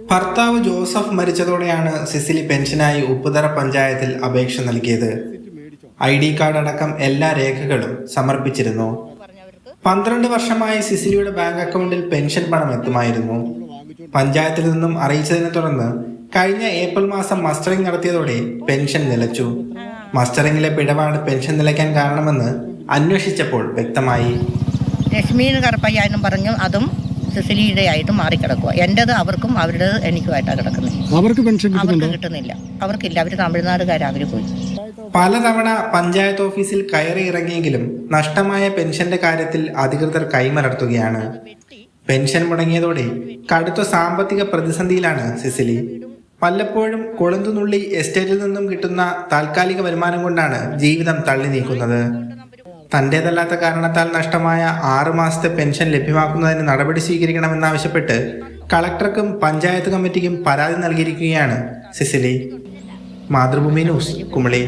ഭർത്താവ് ജോസഫ് മരിച്ചതോടെയാണ് സിസിലി പെൻഷനായി ഉപ്പുതറ പഞ്ചായത്തിൽ അപേക്ഷ നൽകിയത്. ID കാർഡ് അടക്കം എല്ലാ രേഖകളും സമർപ്പിച്ചിരുന്നു. 12 വർഷമായി സിസിലിയുടെ ബാങ്ക് അക്കൗണ്ടിൽ പെൻഷൻ പണം എത്തുമായിരുന്നു. പഞ്ചായത്തിൽ നിന്നും അറിയിച്ചതിനെ തുടർന്ന് കഴിഞ്ഞ ഏപ്രിൽ മാസം മസ്റ്ററിംഗ് നടത്തിയതോടെ പെൻഷൻ നിലച്ചു. മസ്റ്ററിംഗിലെ പിഴവാണ് പെൻഷൻ നിലയ്ക്കാൻ കാരണമെന്ന് അന്വേഷിച്ചപ്പോൾ വ്യക്തമായി. ലക്ഷ്മി കറുപ്പയ്യാനും പറഞ്ഞു അതും സിസിലിയുടെ ആയിട്ട് മാറിക്കിടക്കുക. എൻ്റെത് അവർക്കും അവരുടേത് എനിക്കുമായിട്ടാണ് കിടക്കുന്നത്. അവർക്ക് പെൻഷൻ കിട്ടുന്നില്ല. അവർക്കില്ല. അവർ തമിഴ്നാടുകാർ അവർ പോയി. പലതവണ പഞ്ചായത്ത് ഓഫീസിൽ കയറി ഇറങ്ങിയെങ്കിലും നഷ്ടമായ പെൻഷന്റെ കാര്യത്തിൽ അധികൃതർ കൈമലർത്തുകയാണ്. പെൻഷൻ മുടങ്ങിയതോടെ കടുത്ത സാമ്പത്തിക പ്രതിസന്ധിയിലാണ് സിസിലി. വല്ലപ്പോഴും കൊളുന്തുനുള്ളി എസ്റ്റേറ്റിൽ നിന്നും കിട്ടുന്ന താൽക്കാലിക വരുമാനം കൊണ്ടാണ് ജീവിതം തള്ളി നീക്കുന്നത്. തന്റേതല്ലാത്ത കാരണത്താൽ നഷ്ടമായ 6 മാസത്തെ പെൻഷൻ ലഭ്യമാക്കുന്നതിന് നടപടി സ്വീകരിക്കണമെന്നാവശ്യപ്പെട്ട് കളക്ടർക്കും പഞ്ചായത്ത് കമ്മിറ്റിക്കും പരാതി നൽകിയിരിക്കുകയാണ് സിസിലി. മാതൃഭൂമി ന്യൂസ്, കുമളി.